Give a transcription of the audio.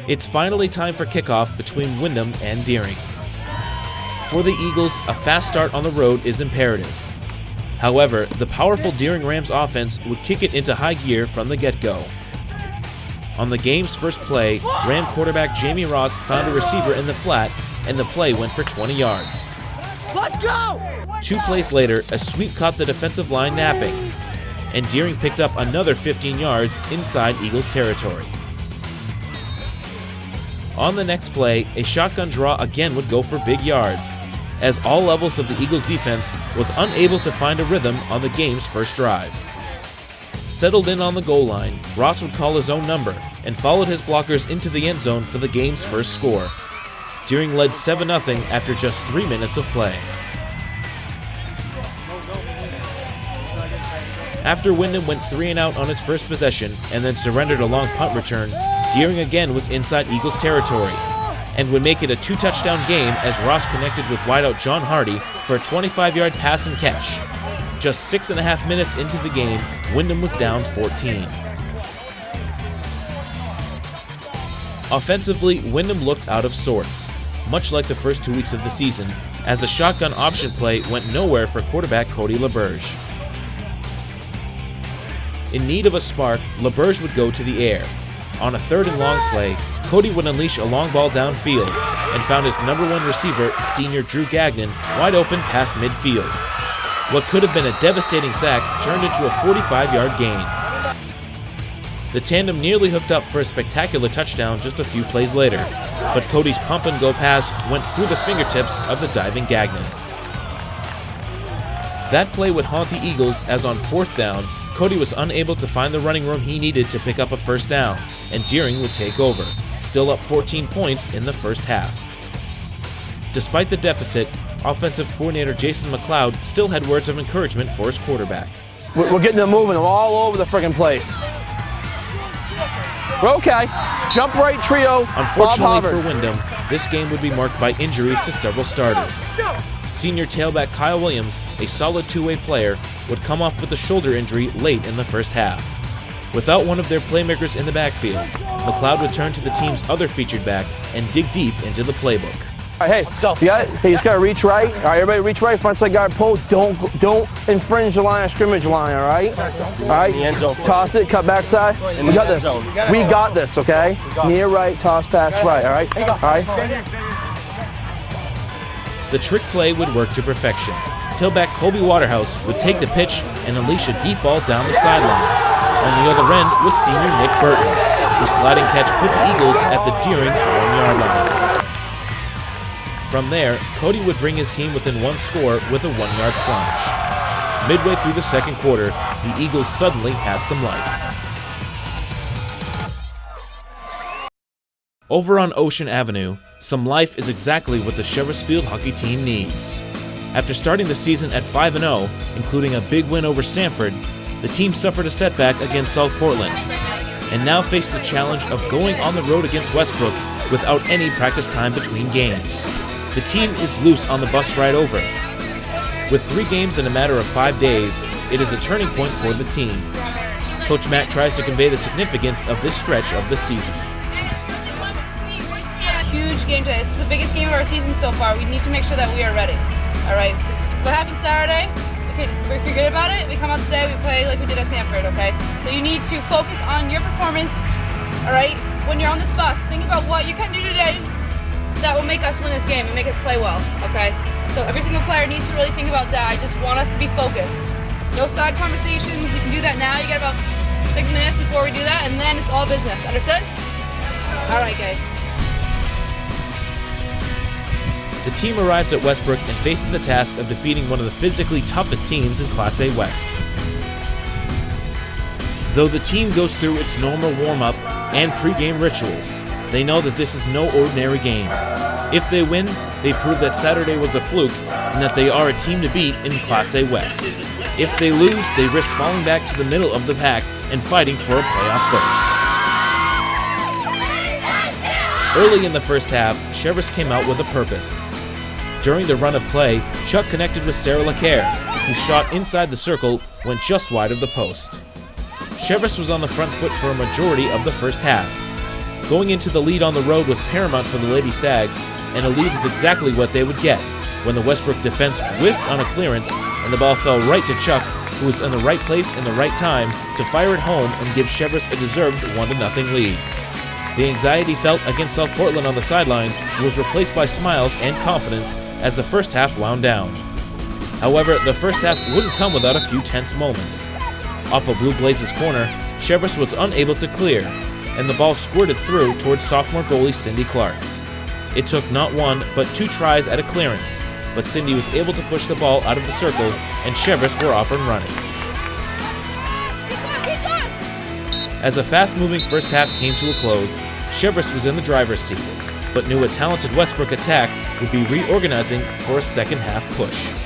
It's finally time for kickoff between Windham and Deering. For the Eagles, a fast start on the road is imperative. However, the powerful Deering Rams offense would kick it into high gear from the get-go. On the game's first play, Ram quarterback Jamie Ross found a receiver in the flat, and the play went for 20 yards. Let's go! 2 plays later, a sweep caught the defensive line napping, and Deering picked up another 15 yards inside Eagles territory. On the next play, a shotgun draw again would go for big yards, as all levels of the Eagles defense was unable to find a rhythm on the game's first drive. Settled in on the goal line, Ross would call his own number and followed his blockers into the end zone for the game's first score. Deering led 7-0 after just 3 minutes of play. After Windham went 3 and out on its first possession and then surrendered a long punt return, Deering again was inside Eagles territory and would make it a 2-touchdown game as Ross connected with wideout John Hardy for a 25-yard pass and catch. Just 6.5 minutes into the game, Windham was down 14. Offensively, Windham looked out of sorts, much like the first 2 weeks of the season, as a shotgun option play went nowhere for quarterback Cody LaBerge. In need of a spark, LaBerge would go to the air. On a 3rd and long play, Cody would unleash a long ball downfield and found his number 1 receiver, senior Drew Gagnon, wide open past midfield. What could have been a devastating sack turned into a 45-yard gain. The tandem nearly hooked up for a spectacular touchdown just a few plays later, but Cody's pump-and-go pass went through the fingertips of the diving Gagnon. That play would haunt the Eagles as on 4th down, Cody was unable to find the running room he needed to pick up a first down, and Deering would take over, still up 14 points in the first half. Despite the deficit, offensive coordinator Jason McLeod still had words of encouragement for his quarterback. We're getting them moving all over the friggin' place. We're okay. Jump right trio. Unfortunately for Windham, this game would be marked by injuries to several starters. Senior tailback Kyle Williams, a solid two-way player, would come off with a shoulder injury late in the first half. Without one of their playmakers in the backfield, McLeod would turn to the team's other featured back and dig deep into the playbook. All right, hey, let's go. You just gotta reach right. All right, everybody reach right. Frontside guard pull. Don't infringe the line of scrimmage line. All right. All right. Toss it. Cut backside. We got this. We got this. Okay. Near right. Toss pass right. All right. All right. The trick play would work to perfection. Tailback Colby Waterhouse would take the pitch and unleash a deep ball down the sideline. On the other end was senior Nick Burton, whose sliding catch put the Eagles at the Deering 1-yard line. From there, Cody would bring his team within 1 score with a 1-yard plunge. Midway through the second quarter, the Eagles suddenly had some life. Over on Ocean Avenue, some life is exactly what the Cheverus field hockey team needs. After starting the season at 5-0, including a big win over Sanford, the team suffered a setback against South Portland, and now face the challenge of going on the road against Westbrook without any practice time between games. The team is loose on the bus ride over. With 3 games in a matter of 5 days, it is a turning point for the team. Coach Matt tries to convey the significance of this stretch of the season. Huge game today. This is the biggest game of our season so far. We need to make sure that we are ready. All right. What happened Saturday? We forget about it. We come out today. We play like we did at Sanford. Okay. So you need to focus on your performance. All right. When you're on this bus, think about what you can do today that will make us win this game and make us play well. Okay. So every single player needs to really think about that. I just want us to be focused. No side conversations. You can do that now. You got about 6 minutes before we do that, and then it's all business. Understood? All right, guys. The team arrives at Westbrook and faces the task of defeating one of the physically toughest teams in Class A West. Though the team goes through its normal warm-up and pre-game rituals, they know that this is no ordinary game. If they win, they prove that Saturday was a fluke and that they are a team to beat in Class A West. If they lose, they risk falling back to the middle of the pack and fighting for a playoff berth. Early in the first half, Cheverus came out with a purpose. During the run of play, Chuck connected with Sarah LaCare, who shot inside the circle, went just wide of the post. Cheverus was on the front foot for a majority of the first half, Going into the lead on the road was paramount for the Lady Stags, and a lead is exactly what they would get when the Westbrook defense whiffed on a clearance and the ball fell right to Chuck, who was in the right place in the right time to fire it home and give Cheverus a deserved 1-0 lead. The anxiety felt against South Portland on the sidelines was replaced by smiles and confidence as the first half wound down. However, the first half wouldn't come without a few tense moments. Off of Blue Blazes' corner, Cheverus was unable to clear, and the ball squirted through towards sophomore goalie Cindy Clark. It took not one, but 2 tries at a clearance, but Cindy was able to push the ball out of the circle, and Cheverus were off and running. As a fast-moving first half came to a close, Cheverus was in the driver's seat, but knew a talented Westbrook attack would be reorganizing for a second half push.